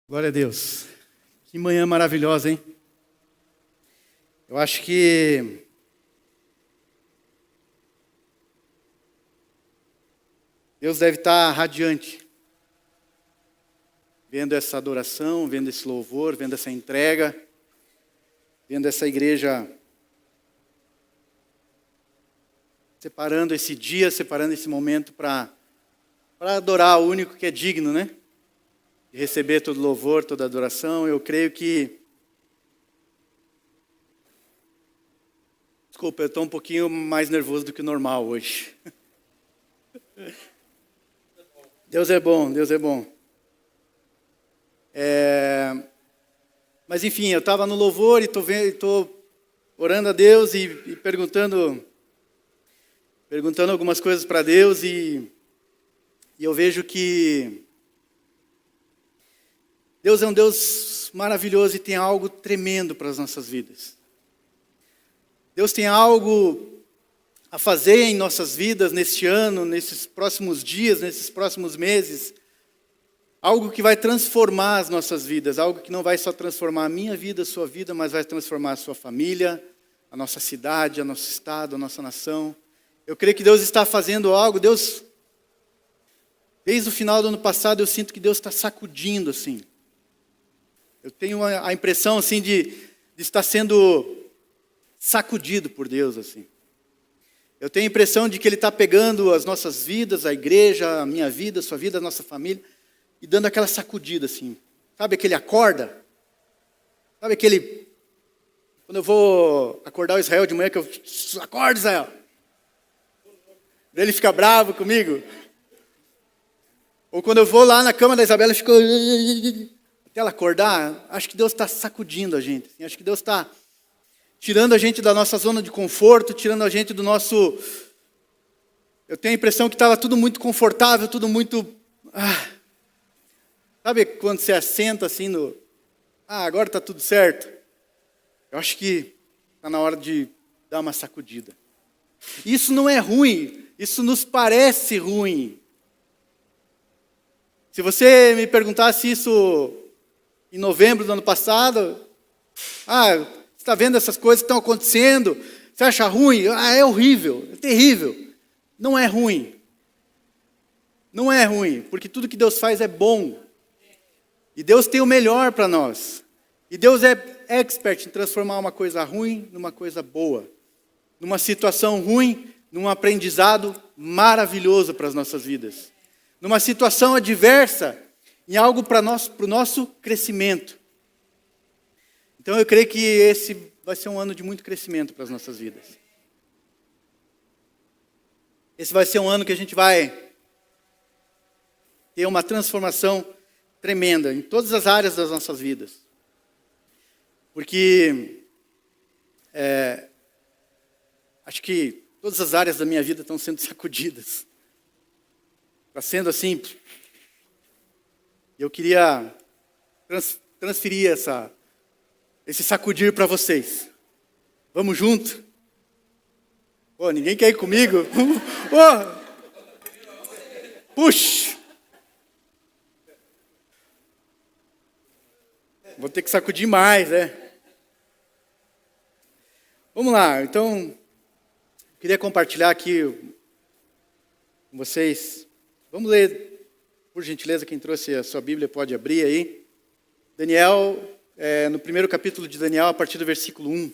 Glória a Deus. Que manhã maravilhosa, hein? Eu acho que Deus deve estar radiante, vendo essa adoração, vendo esse louvor, vendo essa entrega, vendo essa igreja separando esse dia, separando esse momento para adorar o único que é digno, né? De receber todo louvor, toda adoração. Eu creio que... Desculpa, eu estou um pouquinho mais nervoso do que o normal hoje. Deus é bom, Deus é bom. Mas enfim, eu estava no louvor e estou orando a Deus e perguntando algumas coisas para Deus e eu vejo que Deus é um Deus maravilhoso e tem algo tremendo para as nossas vidas. Deus tem algo a fazer em nossas vidas neste ano, nesses próximos dias, nesses próximos meses. Algo que vai transformar as nossas vidas, algo que não vai só transformar a minha vida, a sua vida, mas vai transformar a sua família, a nossa cidade, o nosso estado, a nossa nação. Eu creio que Deus está fazendo algo. Deus, desde o final do ano passado, eu sinto que Deus está sacudindo assim. Eu tenho a impressão assim de estar sendo sacudido por Deus assim. Eu tenho a impressão de que Ele está pegando as nossas vidas, a igreja, a minha vida, a sua vida, a nossa família, e dando aquela sacudida assim. Sabe aquele acorda? Sabe aquele... Quando eu vou acordar o Israel de manhã, que eu... Acorda, Israel! Daí ele fica bravo comigo. Ou quando eu vou lá na cama da Isabela, eu fico... Até ela acordar, acho que Deus está sacudindo a gente. Assim, acho que Deus está tirando a gente da nossa zona de conforto, tirando a gente do nosso... Eu tenho a impressão que estava tudo muito confortável, tudo muito... Sabe quando você assenta assim no... agora está tudo certo. Eu acho que está na hora de dar uma sacudida. Isso não é ruim, isso nos parece ruim. Se você me perguntasse isso em novembro do ano passado, você está vendo essas coisas que estão acontecendo, você acha ruim? É horrível, é terrível. Não é ruim. Não é ruim, porque tudo que Deus faz é bom. E Deus tem o melhor para nós. E Deus é expert em transformar uma coisa ruim numa coisa boa. Numa situação ruim, num aprendizado maravilhoso para as nossas vidas. Numa situação adversa, em algo para o nosso crescimento. Então eu creio que esse vai ser um ano de muito crescimento para as nossas vidas. Esse vai ser um ano que a gente vai ter uma transformação tremenda em todas as áreas das nossas vidas. Porque acho que todas as áreas da minha vida estão sendo sacudidas. Está sendo assim. Eu queria transferir esse sacudir para vocês. Vamos junto? Ninguém quer ir comigo? Puxa! Vou ter que sacudir mais, né? Vamos lá, então, queria compartilhar aqui com vocês. Vamos ler, por gentileza, quem trouxe a sua Bíblia pode abrir aí. Daniel, no primeiro capítulo de Daniel, a partir do versículo 1,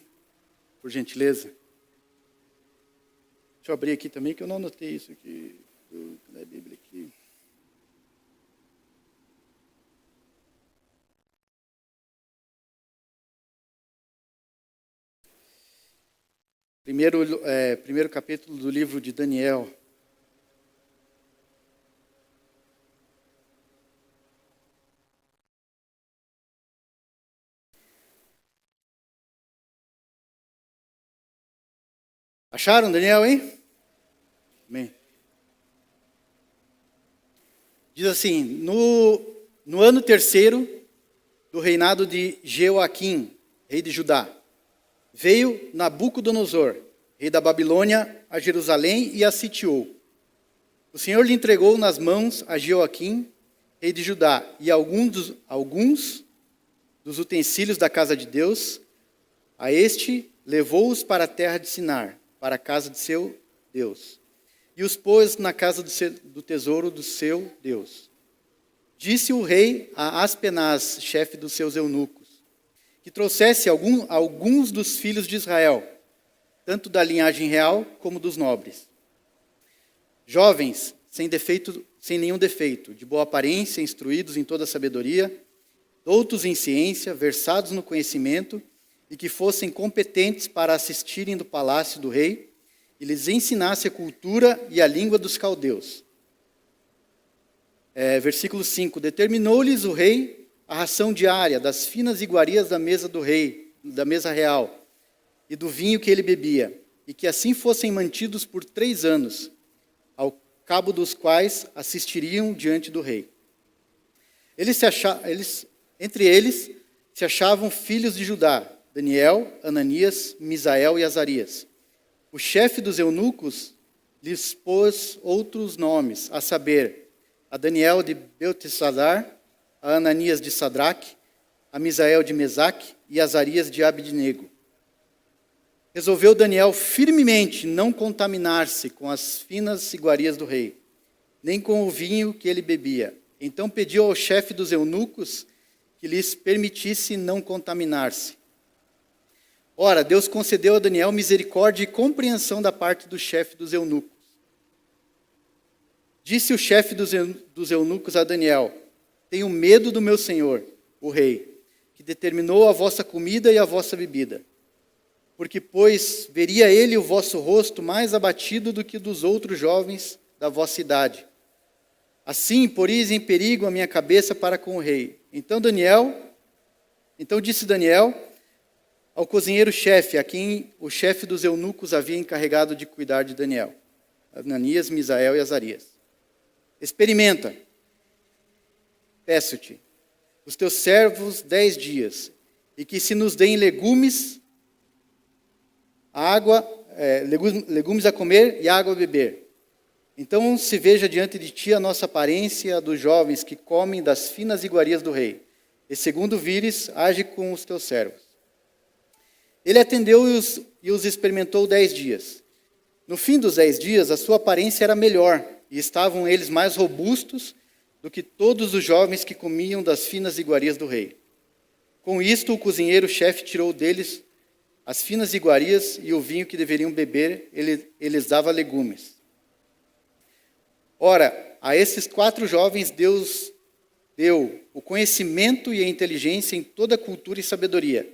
por gentileza. Deixa eu abrir aqui também, que eu não anotei isso aqui. Cadê a Bíblia aqui? Primeiro capítulo do livro de Daniel. Acharam, Daniel, hein? Amém. Diz assim, no ano terceiro do reinado de Jeoaquim, rei de Judá, veio Nabucodonosor, rei da Babilônia, a Jerusalém e a sitiou. O Senhor lhe entregou nas mãos a Jeoaquim, rei de Judá, e alguns dos utensílios da casa de Deus, a este levou-os para a terra de Sinar, para a casa de seu Deus, e os pôs na casa do tesouro do seu Deus. Disse o rei a Aspenaz, chefe dos seus eunucos, que trouxesse alguns dos filhos de Israel, tanto da linhagem real como dos nobres. Jovens, sem nenhum defeito, de boa aparência, instruídos em toda a sabedoria, doutos em ciência, versados no conhecimento, e que fossem competentes para assistirem do palácio do rei, e lhes ensinasse a cultura e a língua dos caldeus. Versículo 5. Determinou-lhes o rei a ração diária das finas iguarias da mesa do rei, da mesa real, e do vinho que ele bebia, e que assim fossem mantidos por 3 anos, ao cabo dos quais assistiriam diante do rei. Entre eles se achavam filhos de Judá, Daniel, Ananias, Misael e Azarias. O chefe dos eunucos lhes pôs outros nomes, a saber, a Daniel de Beltesazar, a Ananias de Sadraque, a Misael de Mesaque e Azarias de Abednego. Resolveu Daniel firmemente não contaminar-se com as finas iguarias do rei, nem com o vinho que ele bebia. Então pediu ao chefe dos eunucos que lhes permitisse não contaminar-se. Ora, Deus concedeu a Daniel misericórdia e compreensão da parte do chefe dos eunucos. Disse o chefe dos eunucos a Daniel: tenho medo do meu senhor, o rei, que determinou a vossa comida e a vossa bebida. Porque, pois, veria ele o vosso rosto mais abatido do que dos outros jovens da vossa idade. Assim, poris em perigo a minha cabeça para com o rei. Então disse Daniel ao cozinheiro-chefe, a quem o chefe dos eunucos havia encarregado de cuidar de Daniel, Ananias, Misael e Azarias: experimenta, peço-te, os teus servos 10 dias, e que se nos deem legumes a comer e água a beber. Então se veja diante de ti a nossa aparência e a dos jovens que comem das finas iguarias do rei. E segundo vires, age com os teus servos. Ele atendeu e os experimentou 10 dias. No fim dos 10 dias, a sua aparência era melhor, e estavam eles mais robustos do que todos os jovens que comiam das finas iguarias do rei. Com isto, o cozinheiro-chefe tirou deles as finas iguarias e o vinho que deveriam beber, ele lhes dava legumes. Ora, a esses 4 jovens Deus deu o conhecimento e a inteligência em toda cultura e sabedoria,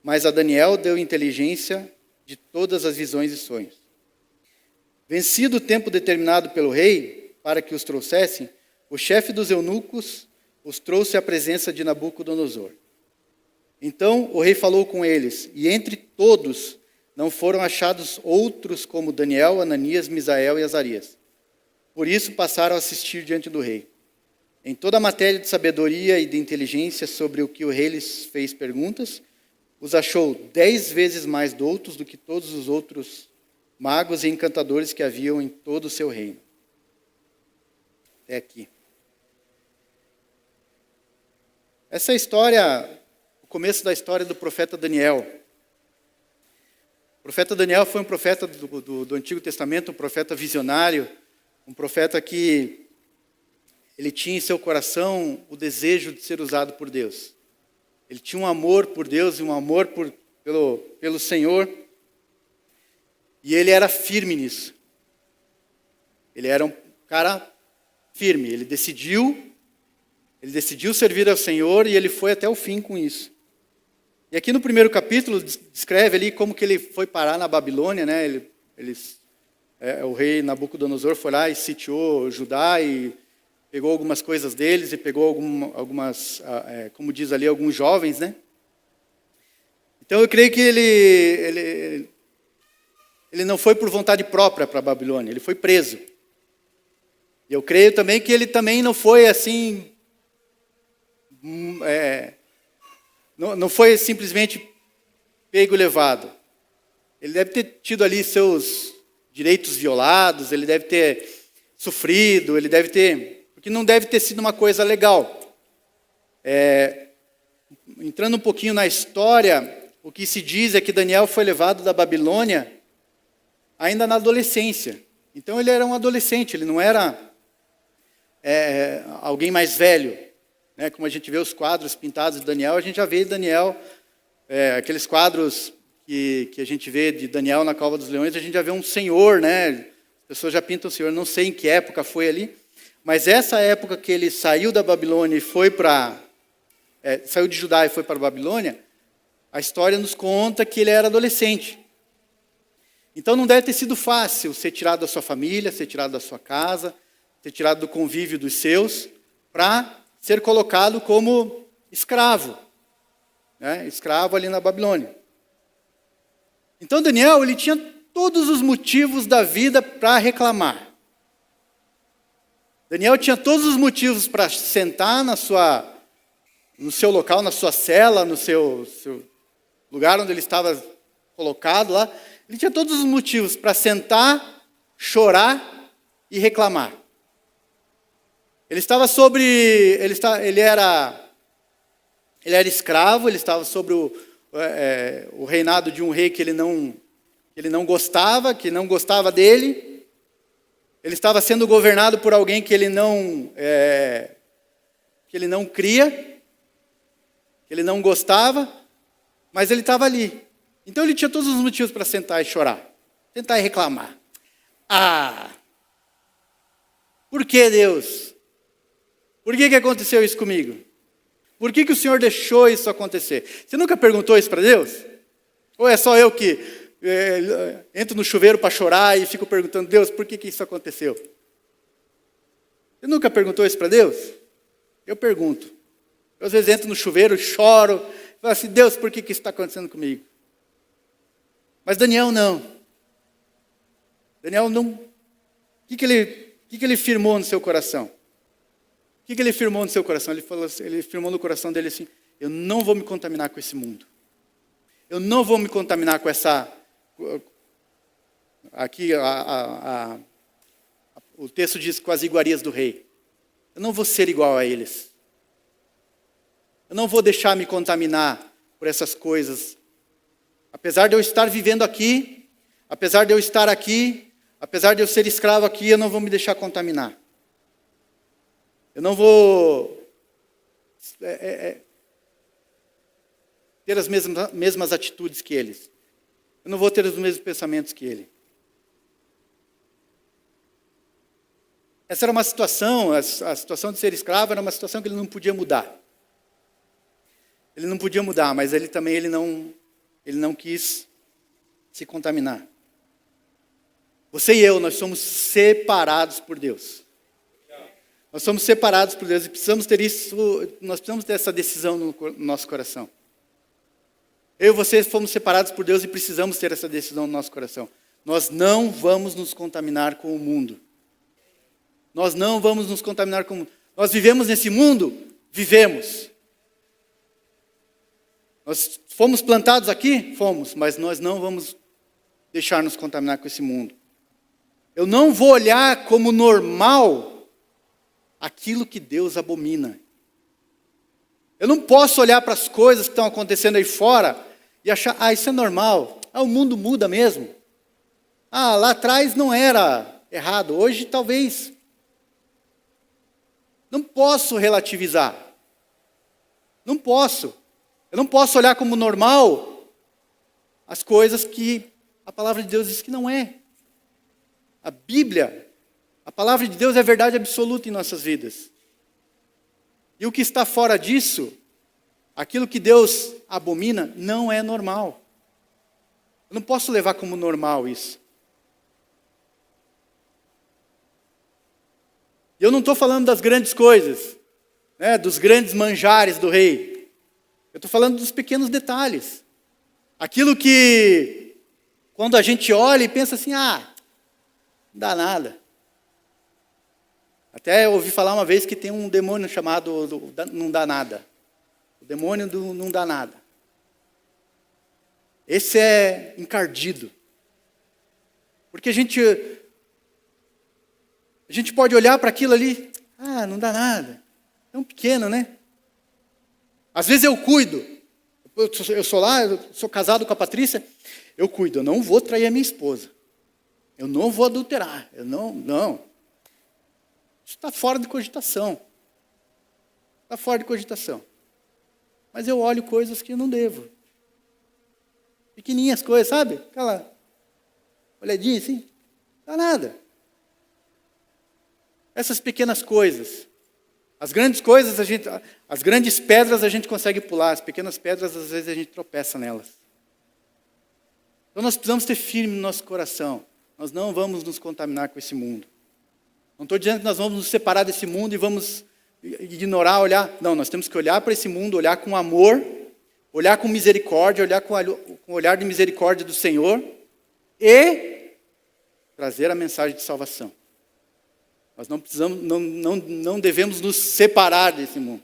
mas a Daniel deu inteligência de todas as visões e sonhos. Vencido o tempo determinado pelo rei para que os trouxessem, o chefe dos eunucos os trouxe à presença de Nabucodonosor. Então o rei falou com eles, e entre todos não foram achados outros como Daniel, Ananias, Misael e Azarias. Por isso passaram a assistir diante do rei. Em toda a matéria de sabedoria e de inteligência sobre o que o rei lhes fez perguntas, os achou 10 vezes mais doutos do que todos os outros magos e encantadores que haviam em todo o seu reino. Até aqui. Essa história, o começo da história do profeta Daniel. O profeta Daniel foi um profeta do Antigo Testamento, um profeta visionário, um profeta que ele tinha em seu coração o desejo de ser usado por Deus. Ele tinha um amor por Deus e um amor pelo Senhor. E ele era firme nisso. Ele era um cara firme. Ele decidiu servir ao Senhor e ele foi até o fim com isso. E aqui no primeiro capítulo descreve ali como que ele foi parar na Babilônia, né? O rei Nabucodonosor foi lá e sitiou Judá e pegou algumas coisas deles e pegou algumas, como diz ali, alguns jovens, né? Então eu creio que ele não foi por vontade própria para a Babilônia, ele foi preso. E eu creio também que ele também não foi assim, não foi simplesmente pego e levado. Ele deve ter tido ali seus direitos violados, ele deve ter sofrido, ele deve ter... que não deve ter sido uma coisa legal. Entrando um pouquinho na história, o que se diz é que Daniel foi levado da Babilônia ainda na adolescência. Então ele era um adolescente, ele não era alguém mais velho. Né? Como a gente vê os quadros pintados de Daniel, a gente já vê Daniel, aqueles quadros que a gente vê de Daniel na Cova dos Leões, a gente já vê um senhor, né? As pessoas já pintam o senhor, não sei em que época foi ali, mas essa época que ele saiu da Babilônia e foi saiu de Judá e foi para a Babilônia, a história nos conta que ele era adolescente. Então não deve ter sido fácil ser tirado da sua família, ser tirado da sua casa, ser tirado do convívio dos seus, para ser colocado como escravo. Né? Escravo ali na Babilônia. Então Daniel, ele tinha todos os motivos da vida para reclamar. Daniel tinha todos os motivos para sentar no seu local, na sua cela, no seu lugar onde ele estava colocado lá. Ele tinha todos os motivos para sentar, chorar e reclamar. Ele era escravo, ele estava sobre o reinado de um rei que ele não gostava dele. Ele estava sendo governado por alguém que ele não cria, que ele não gostava, mas ele estava ali. Então ele tinha todos os motivos para sentar e chorar, sentar e reclamar. Por que, Deus? Por que aconteceu isso comigo? Por que o Senhor deixou isso acontecer? Você nunca perguntou isso para Deus? Ou é só eu que entro no chuveiro para chorar e fico perguntando, Deus, por que isso aconteceu? Você nunca perguntou isso para Deus? Eu pergunto. Eu às vezes entro no chuveiro, choro, falo assim, Deus, por que isso está acontecendo comigo? Mas Daniel não. Daniel não. O que ele firmou no seu coração? O que ele firmou no seu coração? Ele firmou no coração dele assim, eu não vou me contaminar com esse mundo. Eu não vou me contaminar com essa... Aqui o texto diz com as iguarias do rei. Eu não vou ser igual a eles. Eu não vou deixar me contaminar por essas coisas. Apesar de eu estar vivendo aqui, apesar de eu estar aqui, apesar de eu ser escravo aqui, eu não vou me deixar contaminar. Eu não vou ter as mesmas atitudes que eles. Eu não vou ter os mesmos pensamentos que ele. Essa era uma situação, a situação de ser escravo era uma situação que ele não podia mudar. Ele não podia mudar, mas ele não quis se contaminar. Você e eu, nós somos separados por Deus. Nós somos separados por Deus e precisamos ter isso, nós precisamos ter essa decisão no nosso coração. Eu e você fomos separados por Deus e precisamos ter essa decisão no nosso coração. Nós não vamos nos contaminar com o mundo. Nós não vamos nos contaminar com o mundo. Nós vivemos nesse mundo? Vivemos. Nós fomos plantados aqui? Fomos, mas nós não vamos deixar nos contaminar com esse mundo. Eu não vou olhar como normal aquilo que Deus abomina. Eu não posso olhar para as coisas que estão acontecendo aí fora e achar, isso é normal. O mundo muda mesmo. Lá atrás não era errado, hoje talvez. Não posso relativizar. Não posso. Eu não posso olhar como normal as coisas que a palavra de Deus diz que não é. A Bíblia, a palavra de Deus é verdade absoluta em nossas vidas. E o que está fora disso, aquilo que Deus abomina, não é normal. Eu não posso levar como normal isso. E eu não estou falando das grandes coisas, né, dos grandes manjares do rei. Eu estou falando dos pequenos detalhes. Aquilo que, quando a gente olha e pensa assim, não dá nada. Até ouvi falar uma vez que tem um demônio chamado não dá nada. O demônio do não dá nada. Esse é encardido. Porque a gente pode olhar para aquilo ali, não dá nada. É um pequeno, né? Às vezes eu cuido. Eu sou casado com a Patrícia, eu cuido. Eu não vou trair a minha esposa. Eu não vou adulterar. Não. Isso está fora de cogitação. Está fora de cogitação. Mas eu olho coisas que eu não devo. Pequeninhas coisas, sabe? Aquela olhadinha assim. Não dá nada. Essas pequenas coisas. As grandes coisas, as grandes pedras a gente consegue pular. As pequenas pedras, às vezes, a gente tropeça nelas. Então nós precisamos ter firme no nosso coração. Nós não vamos nos contaminar com esse mundo. Não estou dizendo que nós vamos nos separar desse mundo e vamos ignorar, olhar. Não, nós temos que olhar para esse mundo, olhar com amor, olhar com misericórdia, olhar com o olhar de misericórdia do Senhor e trazer a mensagem de salvação. Nós não precisamos, não devemos nos separar desse mundo.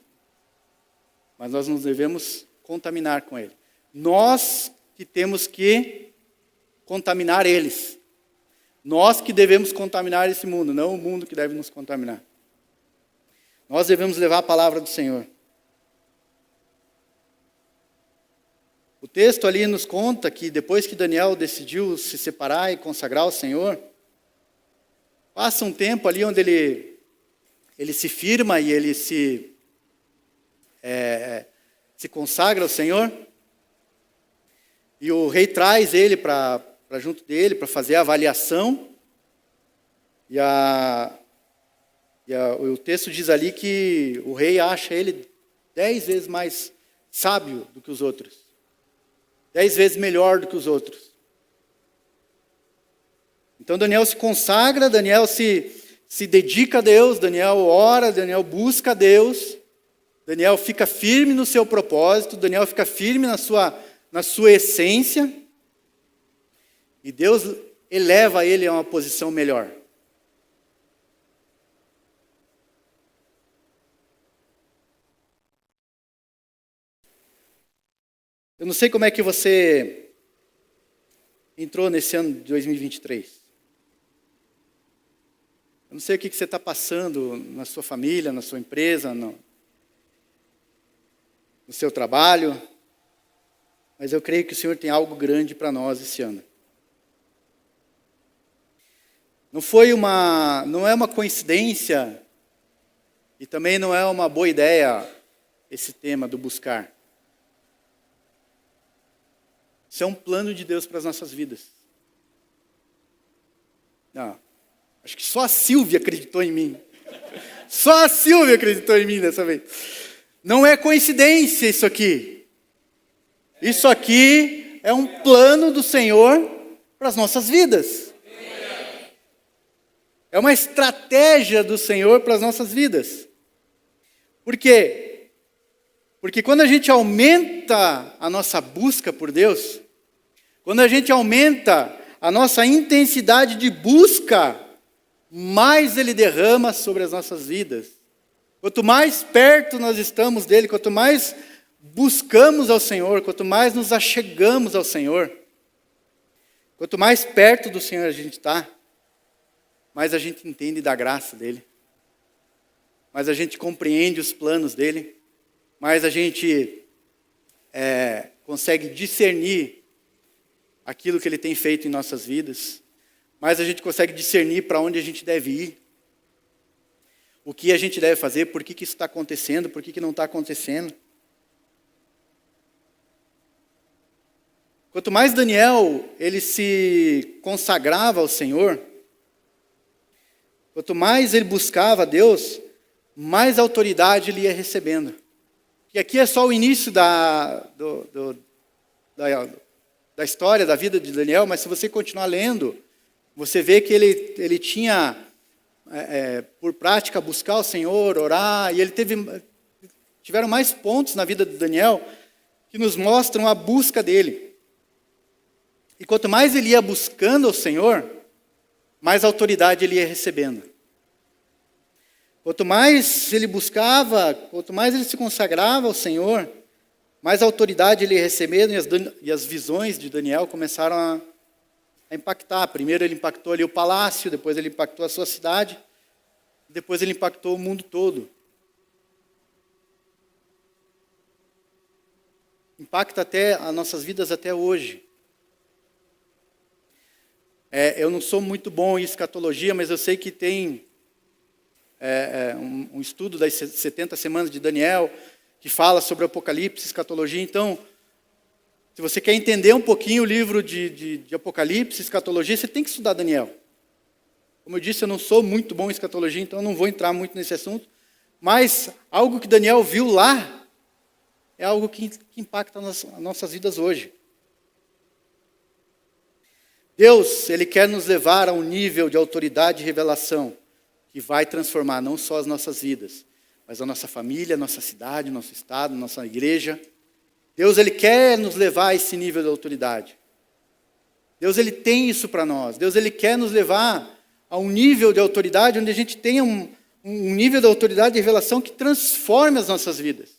Mas nós nos devemos contaminar com ele. Nós que temos que contaminar eles. Nós que devemos contaminar esse mundo, não o mundo que deve nos contaminar. Nós devemos levar a palavra do Senhor. O texto ali nos conta que depois que Daniel decidiu se separar e consagrar ao Senhor, passa um tempo ali onde ele se firma e ele se consagra ao Senhor. E o rei traz ele para junto dele para fazer a avaliação. E o texto diz ali que o rei acha ele 10 vezes mais sábio do que os outros. 10 vezes melhor do que os outros. Então Daniel se consagra, Daniel se dedica a Deus, Daniel ora, Daniel busca a Deus, Daniel fica firme no seu propósito, Daniel fica firme na sua essência, e Deus eleva ele a uma posição melhor. Eu não sei como é que você entrou nesse ano de 2023. Eu não sei o que você está passando na sua família, na sua empresa, no seu trabalho, mas eu creio que o Senhor tem algo grande para nós esse ano. Não é uma coincidência e também não é uma boa ideia esse tema do buscar. Isso é um plano de Deus para as nossas vidas. Não, acho que só a Silvia acreditou em mim. Só a Silvia acreditou em mim dessa vez. Não é coincidência isso aqui. Isso aqui é um plano do Senhor para as nossas vidas. É uma estratégia do Senhor para as nossas vidas. Por quê? Porque quando a gente aumenta a nossa busca por Deus, quando a gente aumenta a nossa intensidade de busca, mais Ele derrama sobre as nossas vidas. Quanto mais perto nós estamos dEle, quanto mais buscamos ao Senhor, quanto mais nos achegamos ao Senhor, quanto mais perto do Senhor a gente está, mais a gente entende da graça dEle, mais a gente compreende os planos dEle, mais a gente consegue discernir aquilo que Ele tem feito em nossas vidas, mais a gente consegue discernir para onde a gente deve ir, o que a gente deve fazer, por que isso está acontecendo, por que não está acontecendo. Quanto mais Daniel ele se consagrava ao Senhor, quanto mais ele buscava a Deus, mais autoridade ele ia recebendo. E aqui é só o início da história, da vida de Daniel, mas se você continuar lendo, você vê que ele tinha, por prática, buscar o Senhor, orar, e tiveram mais pontos na vida de Daniel que nos mostram a busca dele. E quanto mais ele ia buscando o Senhor, mais autoridade ele ia recebendo. Quanto mais ele buscava, quanto mais ele se consagrava ao Senhor, mais autoridade ele ia recebendo, e as visões de Daniel começaram a impactar. Primeiro ele impactou ali o palácio, depois ele impactou a sua cidade, depois ele impactou o mundo todo. Impacta até as nossas vidas até hoje. Eu não sou muito bom em escatologia, mas eu sei que tem um estudo das 70 semanas de Daniel, que fala sobre Apocalipse, escatologia. Então, se você quer entender um pouquinho o livro de Apocalipse, escatologia, você tem que estudar Daniel. Como eu disse, eu não sou muito bom em escatologia, então eu não vou entrar muito nesse assunto. Mas algo que Daniel viu lá, é algo que impacta as nossas vidas hoje. Deus, Ele quer nos levar a um nível de autoridade e revelação que vai transformar não só as nossas vidas, mas a nossa família, a nossa cidade, o nosso estado, a nossa igreja. Deus, Ele quer nos levar a esse nível de autoridade. Deus, Ele tem isso para nós. Deus, Ele quer nos levar a um nível de autoridade onde a gente tenha um nível de autoridade e revelação que transforme as nossas vidas.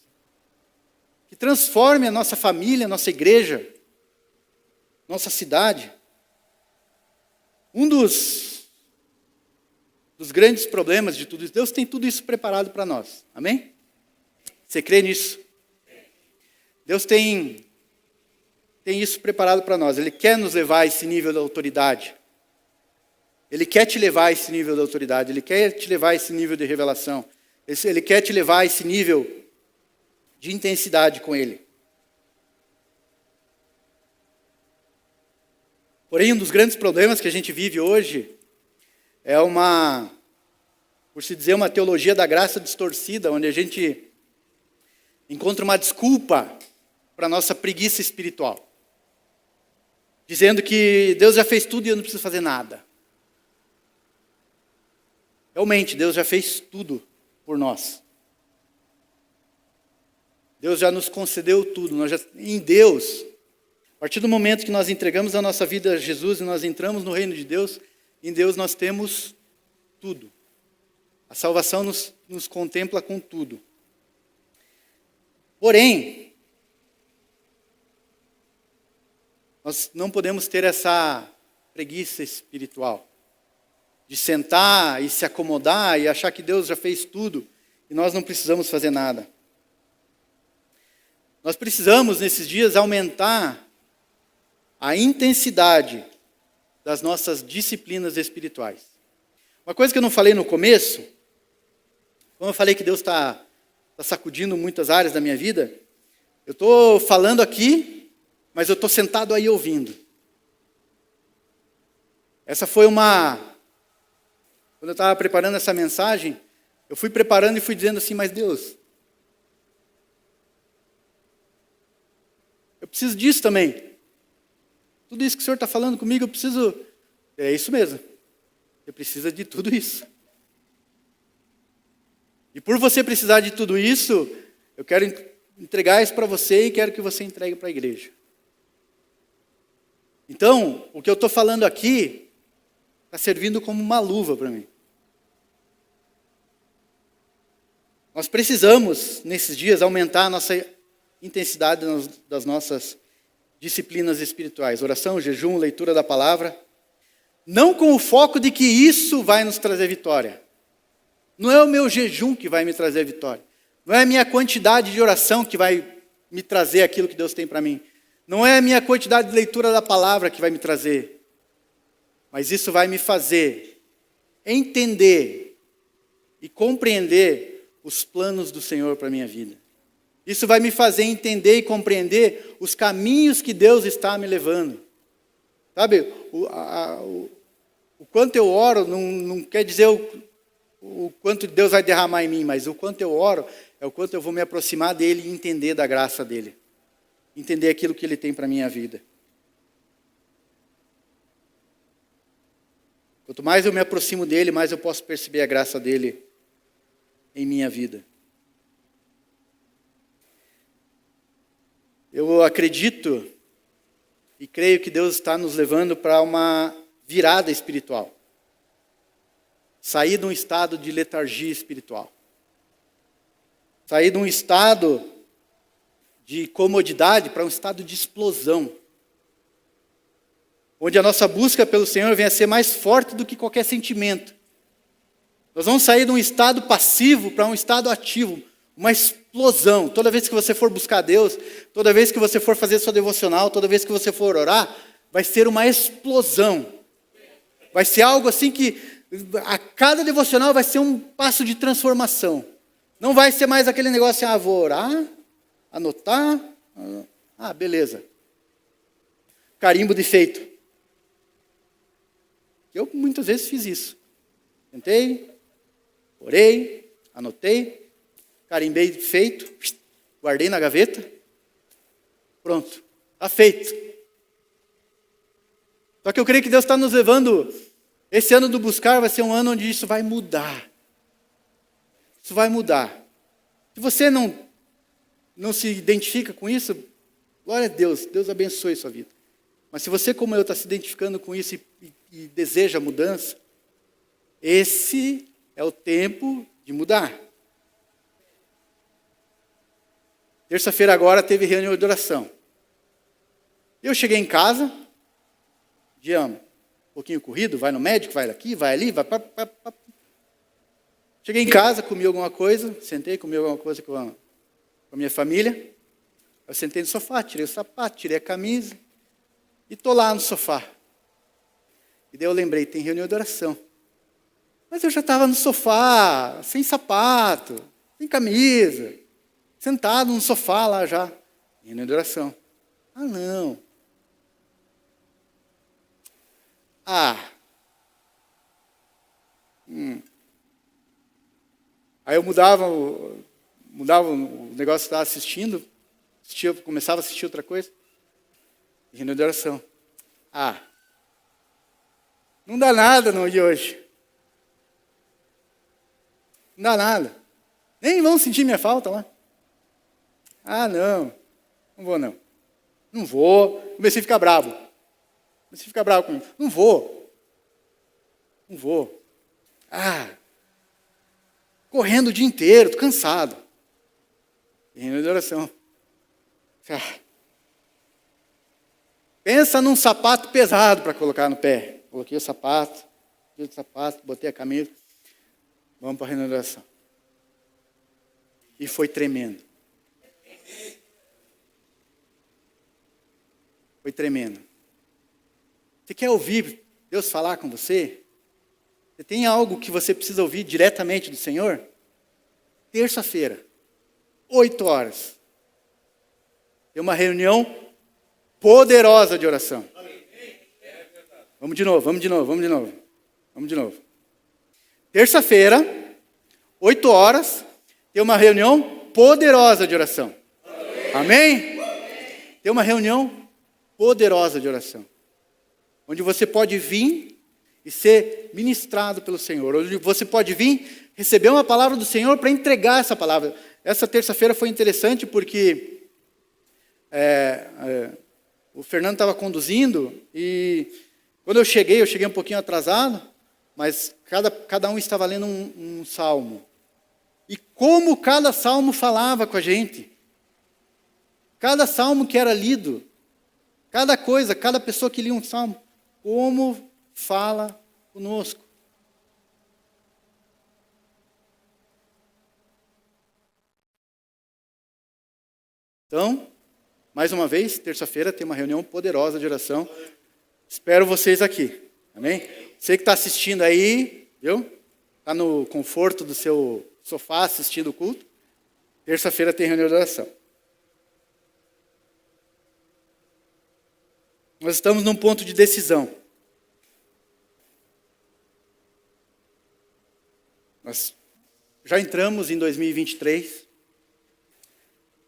Que transforme a nossa família, a nossa igreja, nossa cidade. Um dos grandes problemas de tudo isso, Deus tem tudo isso preparado para nós. Amém? Você crê nisso? Deus tem isso preparado para nós. Ele quer nos levar a esse nível de autoridade. Ele quer te levar a esse nível de autoridade. Ele quer te levar a esse nível de revelação. Ele quer te levar a esse nível de intensidade com Ele. Porém, um dos grandes problemas que a gente vive hoje é por se dizer, uma teologia da graça distorcida, onde a gente encontra uma desculpa para a nossa preguiça espiritual. Dizendo que Deus já fez tudo e eu não preciso fazer nada. Realmente, Deus já fez tudo por nós. Deus já nos concedeu tudo. Em Deus, a partir do momento que nós entregamos a nossa vida a Jesus e nós entramos no reino de Deus, em Deus nós temos tudo. A salvação nos contempla com tudo. Porém, nós não podemos ter essa preguiça espiritual de sentar e se acomodar e achar que Deus já fez tudo e nós não precisamos fazer nada. Nós precisamos, nesses dias, aumentar a intensidade das nossas disciplinas espirituais. Uma coisa que eu não falei no começo, como eu falei que Deus está sacudindo muitas áreas da minha vida, eu estou falando aqui, mas eu estou sentado aí ouvindo. Essa foi quando eu estava preparando essa mensagem, eu fui preparando e fui dizendo assim, mas Deus, eu preciso disso também. Tudo isso que o Senhor está falando comigo, eu preciso... É isso mesmo. Você precisa de tudo isso. E por você precisar de tudo isso, eu quero entregar isso para você e quero que você entregue para a igreja. Então, o que eu estou falando aqui está servindo como uma luva para mim. Nós precisamos, nesses dias, aumentar a nossa intensidade das nossas disciplinas espirituais. Oração, jejum, leitura da palavra. Não com o foco de que isso vai nos trazer vitória. Não é o meu jejum que vai me trazer vitória. Não é a minha quantidade de oração que vai me trazer aquilo que Deus tem para mim. Não é a minha quantidade de leitura da palavra que vai me trazer. Mas isso vai me fazer entender e compreender os planos do Senhor para a minha vida. Isso vai me fazer entender e compreender os caminhos que Deus está me levando. Sabe, o quanto eu oro não quer dizer o quanto Deus vai derramar em mim, mas o quanto eu oro é o quanto eu vou me aproximar dEle e entender da graça dEle. Entender aquilo que Ele tem para a minha vida. Quanto mais eu me aproximo dEle, mais eu posso perceber a graça dEle em minha vida. Eu acredito e creio que Deus está nos levando para uma virada espiritual. Sair de um estado de letargia espiritual. Sair de um estado de comodidade para um estado de explosão. Onde a nossa busca pelo Senhor venha a ser mais forte do que qualquer sentimento. Nós vamos sair de um estado passivo para um estado ativo, uma explosão. Toda vez que você for buscar Deus, toda vez que você for fazer sua devocional, toda vez que você for orar, vai ser uma explosão. Vai ser algo assim que a cada devocional vai ser um passo de transformação. Não vai ser mais aquele negócio assim, vou orar, anotar, beleza. Carimbo de feito. Eu muitas vezes fiz isso. Sentei, orei, anotei, carimbei de feito, guardei na gaveta, pronto, está feito. Só que eu creio que Deus está nos levando, esse ano do buscar vai ser um ano onde isso vai mudar. Isso vai mudar. Se você não se identifica com isso, glória a Deus, Deus abençoe a sua vida. Mas se você, como eu, está se identificando com isso e deseja mudança, esse é o tempo de mudar. Terça-feira agora teve reunião de oração. Eu cheguei em casa, dia um pouquinho corrido, vai no médico, vai aqui, vai ali, vai... Cheguei em casa, comi alguma coisa, sentei, comi alguma coisa com a minha família. Eu sentei no sofá, tirei o sapato, tirei a camisa e estou lá no sofá. E daí eu lembrei, tem reunião de oração. Mas eu já estava no sofá, sem sapato, sem camisa, sentado no sofá lá já, reunião de oração. Não. Aí eu mudava o negócio que estava assistindo, começava a assistir outra coisa. Reunião de oração. Não dá nada no dia hoje. Não dá nada. Nem vão sentir minha falta lá. Não vou não. Não vou. Comecei a ficar bravo. Comigo. Não vou. Correndo o dia inteiro, estou cansado. Reunião de oração. Pensa num sapato pesado para colocar no pé. Coloquei o sapato, botei a camisa. Vamos para a reunião de oração. E foi tremendo. Foi tremendo. Você quer ouvir Deus falar com você? Você tem algo que você precisa ouvir diretamente do Senhor? Terça-feira, 8 horas. Tem uma reunião poderosa de oração. Vamos de novo. Terça-feira, 8 horas, tem uma reunião poderosa de oração. Amém? Tem uma reunião poderosa de oração. Onde você pode vir e ser ministrado pelo Senhor. Onde você pode vir receber uma palavra do Senhor para entregar essa palavra. Essa terça-feira foi interessante porque o Fernando estava conduzindo e quando eu cheguei um pouquinho atrasado, mas cada um estava lendo um salmo. E como cada salmo falava com a gente. Cada salmo que era lido, cada pessoa que lia um salmo, como fala conosco. Então, mais uma vez, terça-feira tem uma reunião poderosa de oração. Espero vocês aqui. Amém? Você que está assistindo aí, viu? Está no conforto do seu sofá assistindo o culto. Terça-feira tem reunião de oração. Nós estamos num ponto de decisão. Nós já entramos em 2023.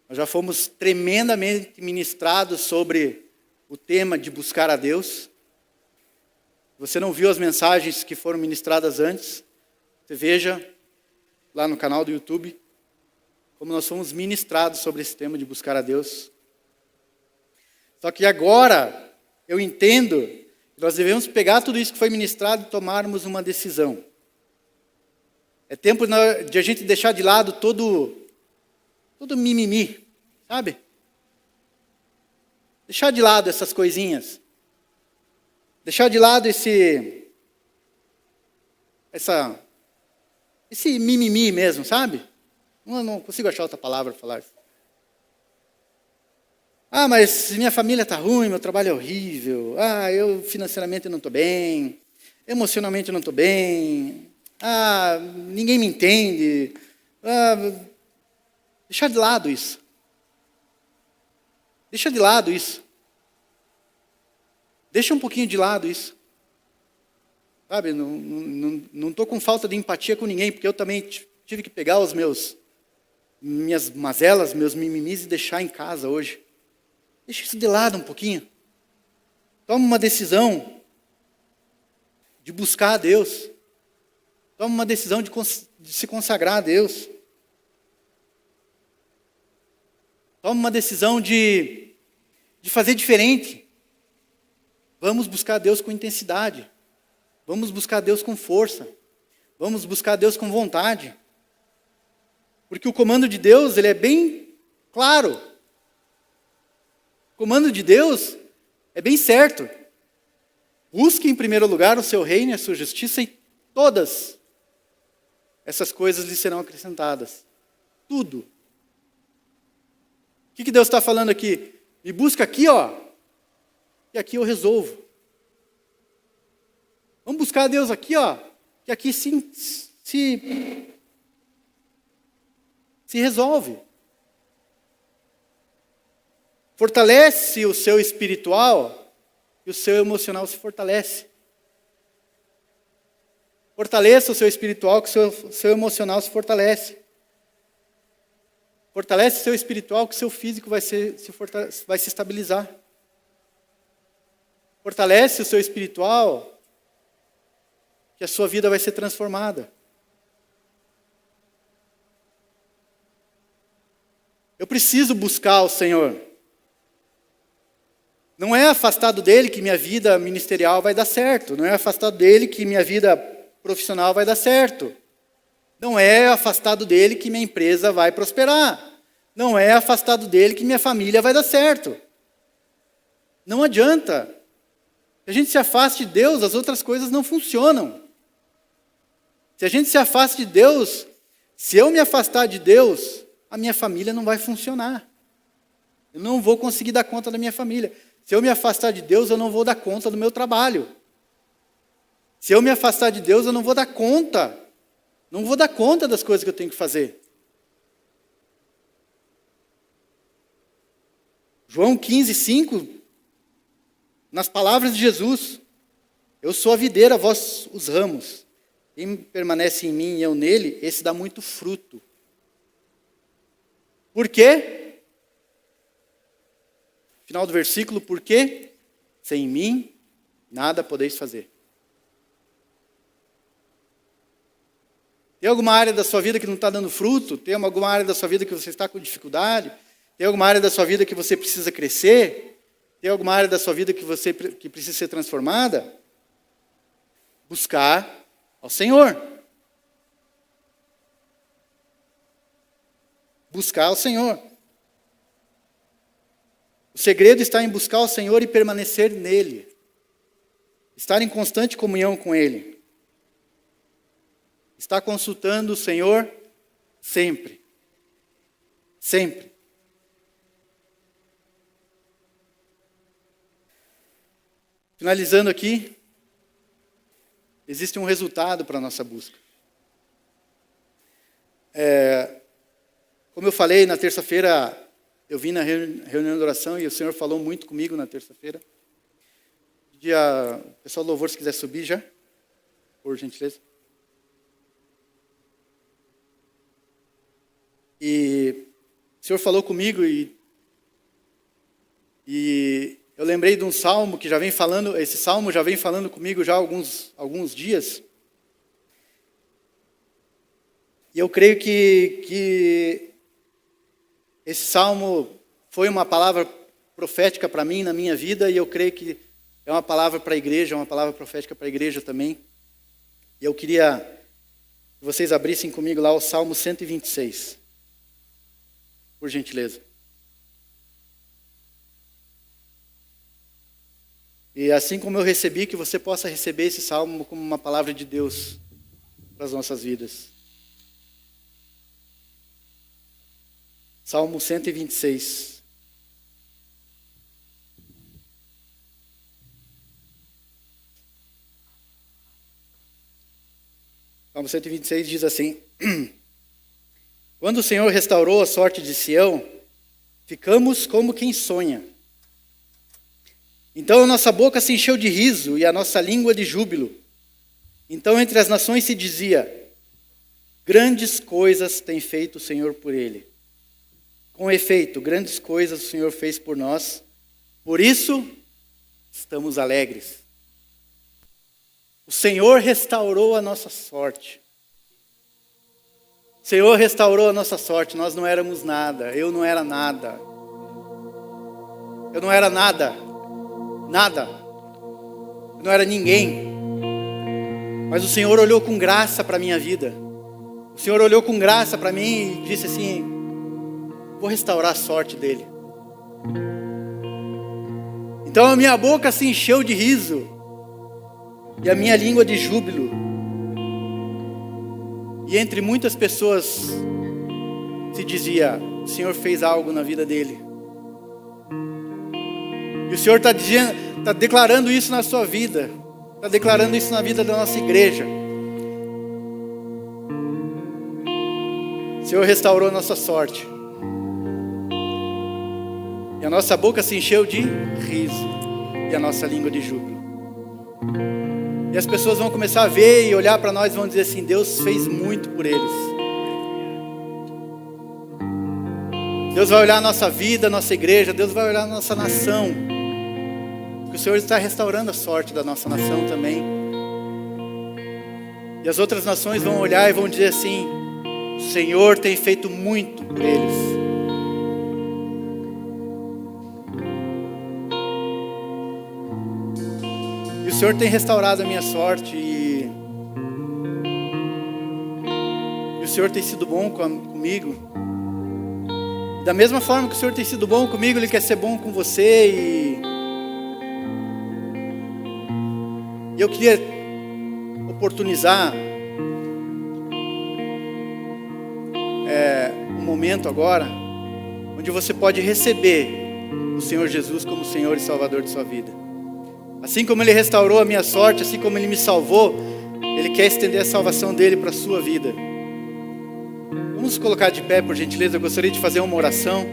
Nós já fomos tremendamente ministrados sobre o tema de buscar a Deus. Se você não viu as mensagens que foram ministradas antes, você veja lá no canal do YouTube como nós fomos ministrados sobre esse tema de buscar a Deus. Só que agora eu entendo que nós devemos pegar tudo isso que foi ministrado e tomarmos uma decisão. É tempo de a gente deixar de lado todo mimimi, sabe? Deixar de lado essas coisinhas. Deixar de lado essa esse mimimi mesmo, sabe? Não consigo achar outra palavra para falar isso. Ah, mas minha família está ruim, meu trabalho é horrível. Ah, eu financeiramente não estou bem. Emocionalmente não estou bem. Ah, ninguém me entende. Ah, deixa de lado isso. Deixa de lado isso. Deixa um pouquinho de lado isso. Sabe, não estou com falta de empatia com ninguém, porque eu também tive que pegar minhas mazelas, meus mimimis e deixar em casa hoje. Deixa isso de lado um pouquinho. Toma uma decisão de buscar a Deus. Toma uma decisão de se consagrar a Deus. Toma uma decisão de fazer diferente. Vamos buscar a Deus com intensidade. Vamos buscar a Deus com força. Vamos buscar a Deus com vontade. Porque o comando de Deus, ele é bem claro. O comando de Deus é bem certo. Busque em primeiro lugar o seu reino e a sua justiça, e todas essas coisas lhe serão acrescentadas. Tudo. O que Deus está falando aqui? Me busca aqui, ó, e aqui eu resolvo. Vamos buscar a Deus aqui, ó, que aqui se resolve. Fortalece o seu espiritual e o seu emocional se fortalece. Fortaleça o seu espiritual que o seu emocional se fortalece. Fortalece o seu espiritual que o seu físico vai se estabilizar. Fortalece o seu espiritual que a sua vida vai ser transformada. Eu preciso buscar o Senhor. Não é afastado dele que minha vida ministerial vai dar certo. Não é afastado dele que minha vida profissional vai dar certo. Não é afastado dele que minha empresa vai prosperar. Não é afastado dele que minha família vai dar certo. Não adianta. Se a gente se afasta de Deus, as outras coisas não funcionam. Se a gente se afasta de Deus, se eu me afastar de Deus, a minha família não vai funcionar. Eu não vou conseguir dar conta da minha família. Se eu me afastar de Deus, eu não vou dar conta do meu trabalho. Se eu me afastar de Deus, eu não vou dar conta. Não vou dar conta das coisas que eu tenho que fazer. João 15:5, nas palavras de Jesus: eu sou a videira, vós os ramos. Quem permanece em mim e eu nele, esse dá muito fruto. Por quê? Final do versículo, porque sem mim nada podeis fazer. Tem alguma área da sua vida que não está dando fruto? Tem alguma área da sua vida que você está com dificuldade? Tem alguma área da sua vida que você precisa crescer? Tem alguma área da sua vida que precisa ser transformada? Buscar ao Senhor. Buscar ao Senhor. O segredo está em buscar o Senhor e permanecer nele. Estar em constante comunhão com Ele. Estar consultando o Senhor sempre. Sempre. Finalizando aqui, existe um resultado para a nossa busca. Como eu falei, na terça-feira, eu vim na reunião de oração e o Senhor falou muito comigo na terça-feira. O pessoal do louvor, se quiser subir já, por gentileza. E o Senhor falou comigo e eu lembrei de um salmo que já vem falando, esse salmo já vem falando comigo já há alguns dias. E eu creio que esse salmo foi uma palavra profética para mim, na minha vida, e eu creio que é uma palavra para a igreja, uma palavra profética para a igreja também. E eu queria que vocês abrissem comigo lá o Salmo 126, por gentileza. E assim como eu recebi, que você possa receber esse salmo como uma palavra de Deus para as nossas vidas. Salmo 126. Salmo 126 diz assim: Quando o Senhor restaurou a sorte de Sião, ficamos como quem sonha. Então a nossa boca se encheu de riso e a nossa língua de júbilo. Então entre as nações se dizia: grandes coisas tem feito o Senhor por ele. Com efeito, grandes coisas o Senhor fez por nós, por isso estamos alegres. O Senhor restaurou a nossa sorte. O Senhor restaurou a nossa sorte. Nós não éramos nada, eu não era nada. Eu não era nada, nada. Eu não era ninguém. Mas o Senhor olhou com graça para a minha vida. O Senhor olhou com graça para mim e disse assim: vou restaurar a sorte dele. Então a minha boca se encheu de riso e a minha língua de júbilo. E entre muitas pessoas se dizia: o Senhor fez algo na vida dele. E o Senhor está declarando isso na sua vida, está declarando isso na vida da nossa igreja. O Senhor restaurou a nossa sorte. E a nossa boca se encheu de riso e a nossa língua de júbilo. E as pessoas vão começar a ver e olhar para nós e vão dizer assim: Deus fez muito por eles. Deus vai olhar a nossa vida, a nossa igreja, Deus vai olhar a nossa nação. Porque o Senhor está restaurando a sorte da nossa nação também. E as outras nações vão olhar e vão dizer assim: o Senhor tem feito muito por eles. E o Senhor tem restaurado a minha sorte e o Senhor tem sido bom comigo. Da mesma forma que o Senhor tem sido bom comigo, Ele quer ser bom com você. E eu queria oportunizar um momento agora onde você pode receber o Senhor Jesus como Senhor e Salvador de sua vida. Assim como Ele restaurou a minha sorte, assim como Ele me salvou, Ele quer estender a salvação dEle para a sua vida. Vamos nos colocar de pé, por gentileza. Eu gostaria de fazer uma oração.